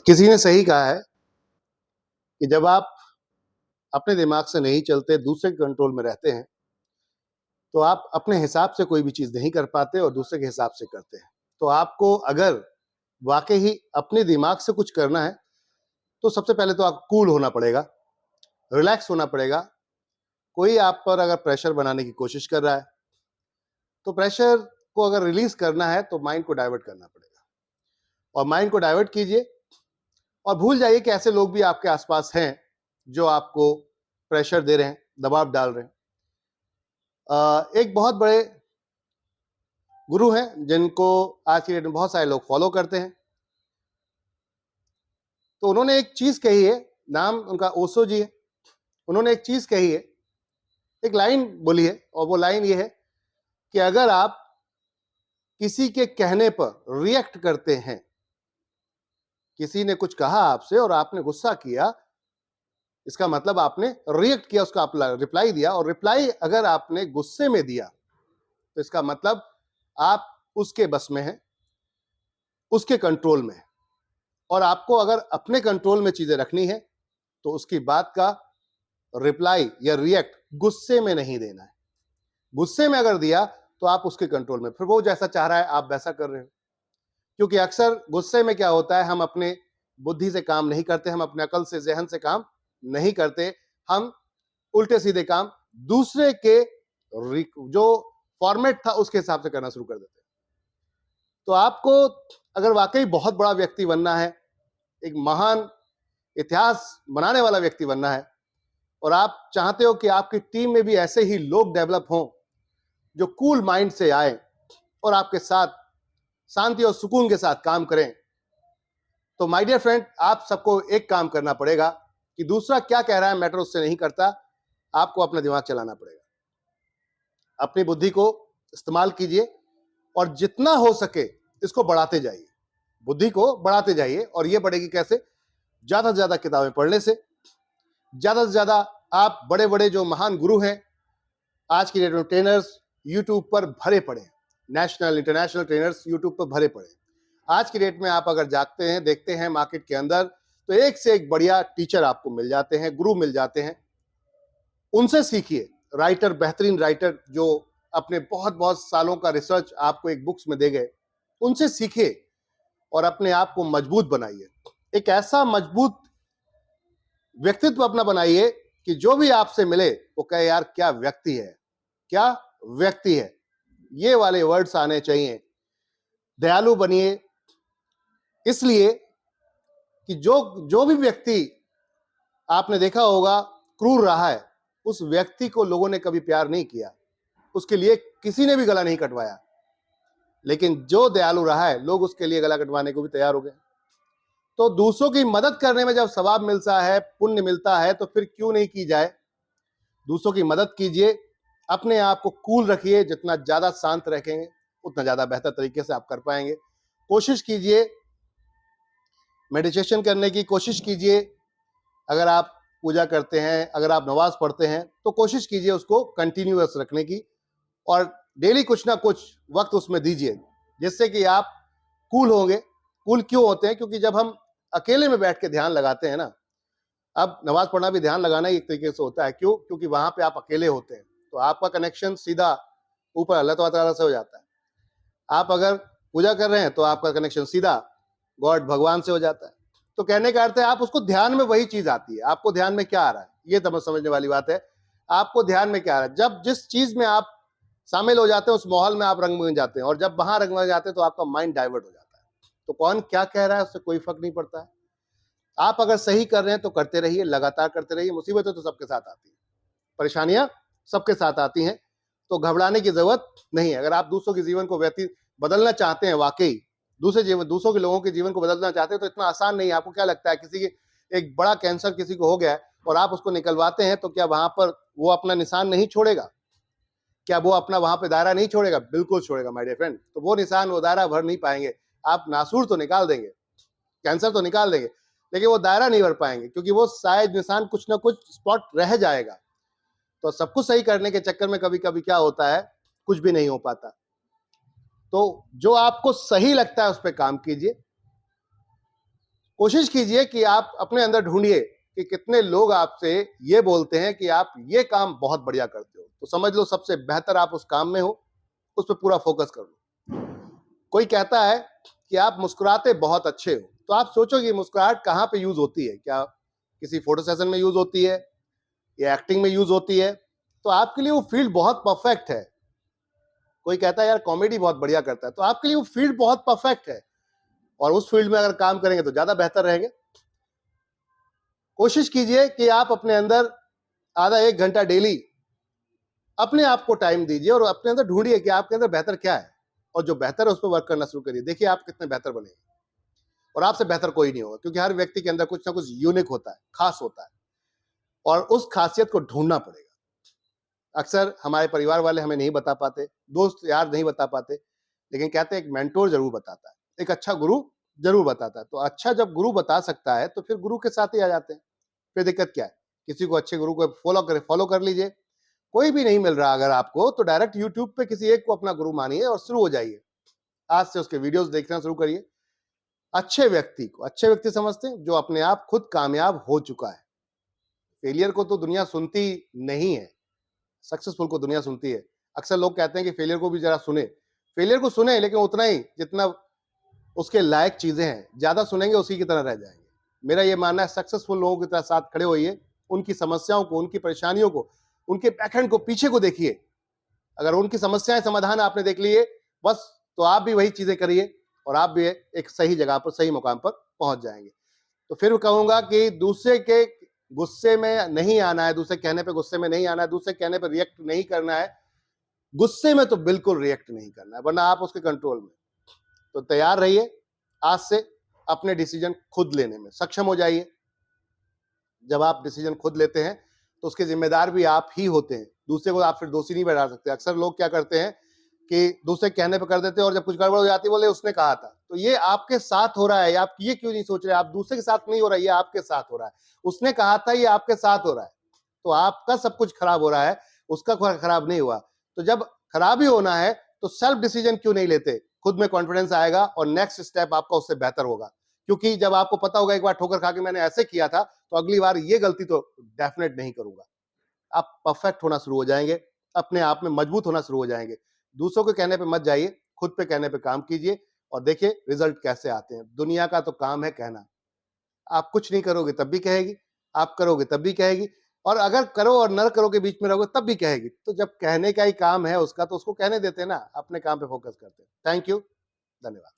किसी ने सही कहा है कि जब आप अपने दिमाग से नहीं चलते, दूसरे के कंट्रोल में रहते हैं, तो आप अपने हिसाब से कोई भी चीज़ नहीं कर पाते और दूसरे के हिसाब से करते हैं। तो आपको अगर वाक़ई ही अपने दिमाग से कुछ करना है, तो सबसे पहले तो आपको कूल होना पड़ेगा, रिलैक्स होना पड़ेगा। कोई आप पर अगर प्रेशर बनाने की कोशिश कर रहा है, तो प्रेशर को अगर रिलीज़ करना है, तो माइंड को डाइवर्ट करना पड़ेगा और माइंड को डाइवर्ट कीजिए और भूल जाइए कि ऐसे लोग भी आपके आसपास हैं, जो आपको प्रेशर दे रहे हैं, दबाव डाल रहे हैं। एक बहुत बड़े गुरु हैं, जिनको आज की डेट में बहुत सारे लोग फॉलो करते हैं। तो उन्होंने एक चीज़ कही है, नाम उनका ओशो जी है। उन्होंने एक चीज़ कही है, एक लाइन बोली है और वो लाइन ये है कि अगर आप किसी के कहने पर रिएक्ट करते हैं, किसी ने कुछ कहा आपसे और आपने गुस्सा किया, इसका मतलब आपने रिएक्ट किया, उसका आप रिप्लाई दिया और रिप्लाई अगर आपने गुस्से में दिया, तो इसका मतलब आप उसके बस में हैं, उसके कंट्रोल में है। और आपको अगर अपने कंट्रोल में चीजें रखनी है, तो उसकी बात का रिप्लाई या रिएक्ट गुस्से में नहीं देना है। गुस्से में अगर दिया तो आप उसके कंट्रोल में, फिर वो जैसा चाह रहा है आप वैसा कर रहे हो। क्योंकि अक्सर गुस्से में क्या होता है, हम अपने बुद्धि से काम नहीं करते, हम अपने अकल से, जहन से काम नहीं करते, हम उल्टे सीधे काम दूसरे के जो फॉर्मेट था उसके हिसाब से करना शुरू कर देते हैं। तो आपको अगर वाकई बहुत बड़ा व्यक्ति बनना है, एक महान इतिहास बनाने वाला व्यक्ति बनना है, और आप चाहते हो कि आपकी टीम में भी ऐसे ही लोग डेवलप हों जो कूल माइंड से आए और आपके साथ शांति और सुकून के साथ काम करें, तो माय डियर फ्रेंड, आप सबको एक काम करना पड़ेगा कि दूसरा क्या कह रहा है मैटर उससे नहीं करता, आपको अपना दिमाग चलाना पड़ेगा। अपनी बुद्धि को इस्तेमाल कीजिए और जितना हो सके इसको बढ़ाते जाइए, बुद्धि को बढ़ाते जाइए। और ये बढ़ेगी कैसे? ज्यादा से ज्यादा किताबें पढ़ने से, ज्यादा से ज्यादा आप बड़े बड़े जो महान गुरु हैं, आज की डेट में ट्रेनर्स यूट्यूब पर भरे पड़े हैं, नेशनल इंटरनेशनल ट्रेनर्स यूट्यूब पर भरे पड़े हैं। आज की डेट में आप अगर जागते हैं, देखते हैं मार्केट के अंदर, तो एक से एक बढ़िया टीचर आपको मिल जाते हैं, गुरु मिल जाते हैं। उनसे सीखिए। राइटर, बेहतरीन राइटर जो अपने बहुत बहुत सालों का रिसर्च आपको एक बुक्स में दे गए, उनसे सीखिए और अपने आप को मजबूत बनाइए। एक ऐसा मजबूत व्यक्तित्व अपना बनाइए कि जो भी आपसे मिले वो कहे, यार क्या व्यक्ति है, क्या व्यक्ति है। ये वाले वर्ड्स आने चाहिए। दयालु बनिए, इसलिए कि जो भी व्यक्ति आपने देखा होगा क्रूर रहा है, उस व्यक्ति को लोगों ने कभी प्यार नहीं किया, उसके लिए किसी ने भी गला नहीं कटवाया। लेकिन जो दयालु रहा है, लोग उसके लिए गला कटवाने को भी तैयार हो गए। तो दूसरों की मदद करने में जब सवाब मिलता है, पुण्य मिलता है, तो फिर क्यों नहीं की जाए। दूसरों की मदद कीजिए, अपने आप को कूल रखिए। जितना ज्यादा शांत रखेंगे उतना ज्यादा बेहतर तरीके से आप कर पाएंगे। कोशिश कीजिए मेडिटेशन करने की, कोशिश कीजिए अगर आप पूजा करते हैं, अगर आप नमाज पढ़ते हैं, तो कोशिश कीजिए उसको कंटिन्यूअस रखने की और डेली कुछ ना कुछ वक्त उसमें दीजिए, जिससे कि आप कूल होंगे। कूल क्यों होते हैं? क्योंकि जब हम अकेले में बैठ के ध्यान लगाते हैं ना, अब नमाज पढ़ना भी ध्यान लगाना ही एक तरीके से होता है। क्यों? क्योंकि वहां पे आप अकेले होते हैं, तो आपका कनेक्शन सीधा ऊपर अल्लाह ताला से हो जाता है। आप अगर पूजा कर रहे हैं तो आपका कनेक्शन सीधा गॉड, भगवान से हो जाता है। तो कहने का अर्थ है आप उसको ध्यान में वही चीज आती है। आपको ध्यान में क्या आ रहा है, ये तो समझने वाली बात है। आपको ध्यान में क्या आ रहा है? जब जिस चीज में आप शामिल हो जाते हैं, उस माहौल में आप रंग बन जाते हैं, और जब वहां रंग बन जाते हैं तो आपका माइंड डाइवर्ट हो जाता है। तो कौन क्या कह रहा है उससे कोई फर्क नहीं पड़ता है। आप अगर सही कर रहे हैं तो करते रहिए, लगातार करते रहिए। मुसीबतें तो सबके साथ आती हैं, परेशानियां सबके साथ आती हैं, तो घबराने की जरूरत नहीं है। अगर आप दूसरों के जीवन को बदलना चाहते हैं, वाकई दूसरों के लोगों के जीवन को बदलना चाहते हैं, तो इतना आसान नहीं है। आपको क्या लगता है, किसी के एक बड़ा कैंसर किसी को हो गया है और आप उसको निकलवाते हैं, तो क्या वहां पर वो अपना निशान नहीं छोड़ेगा? क्या वो अपना वहां पे दायरा नहीं छोड़ेगा? बिल्कुल छोड़ेगा माय डियर फ्रेंड। तो वो निशान, वो दायरा भर नहीं पाएंगे। आप नासूर तो निकाल देंगे, कैंसर तो निकाल देंगे, लेकिन वो दायरा नहीं भर पाएंगे, क्योंकि वो शायद निशान कुछ ना कुछ स्पॉट रह जाएगा। तो सब कुछ सही करने के चक्कर में कभी कभी क्या होता है, कुछ भी नहीं हो पाता। तो जो आपको सही लगता है उस पर काम कीजिए, कोशिश कीजिए कि आप अपने अंदर ढूंढिए कि कितने लोग आपसे ये बोलते हैं कि आप ये काम बहुत बढ़िया करते हो, तो समझ लो सबसे बेहतर आप उस काम में हो, उस पर पूरा फोकस कर लो। कोई कहता है कि आप मुस्कुराते बहुत अच्छे हो, तो आप सोचो कि मुस्कुराहट कहाँ पे यूज होती है, क्या किसी फोटो सेशन में यूज होती है या एक्टिंग में यूज होती है, तो आपके लिए वो फील्ड बहुत परफेक्ट है। कोई कहता है यार कॉमेडी बहुत बढ़िया करता है, तो आपके लिए वो फील्ड बहुत परफेक्ट है, और उस फील्ड में अगर काम करेंगे तो ज्यादा बेहतर रहेंगे। कोशिश कीजिए कि आप अपने अंदर आधा 1 घंटा डेली अपने आप को टाइम दीजिए और अपने अंदर ढूंढिए कि आपके अंदर बेहतर क्या है, और जो बेहतर है उस पर वर्क करना शुरू करिए। देखिए आप कितने बेहतर बनेंगे, और आपसे बेहतर कोई नहीं होगा, क्योंकि हर व्यक्ति के अंदर कुछ ना कुछ यूनिक होता है, खास होता है, और उस खासियत को ढूंढना पड़ेगा। अक्सर हमारे परिवार वाले हमें नहीं बता पाते, दोस्त यार नहीं बता पाते, लेकिन कहते हैं एक मेंटोर जरूर बताता है, एक अच्छा गुरु जरूर बताता है। तो अच्छा जब गुरु बता सकता है तो फिर गुरु के साथ ही आ जाते हैं, फिर दिक्कत क्या है? किसी को अच्छे गुरु को फॉलो कर लीजिए। कोई भी नहीं मिल रहा अगर आपको, तो डायरेक्ट यूट्यूब पे किसी एक को अपना गुरु मानिए और शुरू हो जाइए। आज से उसके वीडियोस देखना शुरू करिए। अच्छे व्यक्ति को अच्छे व्यक्ति समझते हैं जो अपने आप खुद कामयाब हो चुका है। फेलियर को तो दुनिया सुनती नहीं है, सक्सेसफुल को दुनिया सुनती है। अक्सर लोग कहते हैं कि फेलियर को भी जरा सुने। फेलियर को सुने, लेकिन उतना ही जितना उसके लायक चीजें हैं, ज्यादा सुनेंगे उसी की तरह रह जाएंगे। मेरा ये मानना है सक्सेसफुल लोगों की तरह साथ खड़े होइए, उनकी समस्याओं को, उनकी परेशानियों को, उनके बैकएंड को, पीछे को देखिए। अगर उनकी समस्याएं समाधान आपने देख लिए बस, तो आप भी वही चीजें करिए और आप भी एक सही जगह पर, सही मुकाम पर पहुंच जाएंगे। तो फिर कहूंगा कि दूसरे के गुस्से में नहीं आना है, दूसरे कहने पे गुस्से में नहीं आना है, दूसरे कहने पे रिएक्ट नहीं करना है। गुस्से में तो बिल्कुल रिएक्ट नहीं करना है, वरना आप उसके कंट्रोल में। तो तैयार रहिए, आज से अपने डिसीजन खुद लेने में सक्षम हो जाइए। जब आप डिसीजन खुद लेते हैं तो उसके जिम्मेदार भी आप ही होते हैं, दूसरे को आप फिर दोषी नहीं बना सकते। अक्सर लोग क्या करते हैं कि दूसरे कहने पे कर देते हैं, और जब कुछ गड़बड़ हो जाती है बोले उसने कहा था। तो ये आपके साथ हो रहा है, आप ये क्यों नहीं सोच रहे? आप दूसरे के साथ नहीं हो रहा है, ये आपके साथ हो रहा है। उसने कहा था, ये आपके साथ हो रहा है। तो आपका सब कुछ खराब हो रहा है, उसका खराब नहीं हुआ। तो जब खराब ही होना है तो सेल्फ डिसीजन क्यों नहीं लेते? खुद में कॉन्फिडेंस आएगा और नेक्स्ट स्टेप आपका उससे बेहतर होगा। क्योंकि जब आपको पता होगा एक बार ठोकर खा के मैंने ऐसे किया था, तो अगली बार ये गलती तो डेफिनेट नहीं करूंगा। आप परफेक्ट होना शुरू हो जाएंगे, अपने आप में मजबूत होना शुरू हो जाएंगे। दूसरों के कहने पे मत जाइए, खुद पे कहने पे काम कीजिए और देखिए रिजल्ट कैसे आते हैं। दुनिया का तो काम है कहना। आप कुछ नहीं करोगे तब भी कहेगी, आप करोगे तब भी कहेगी, और अगर करो और न करो के बीच में रहोगे तब भी कहेगी। तो जब कहने का ही काम है उसका, तो उसको कहने देते हैं ना, अपने काम पे फोकस करते हैं। थैंक यू, धन्यवाद।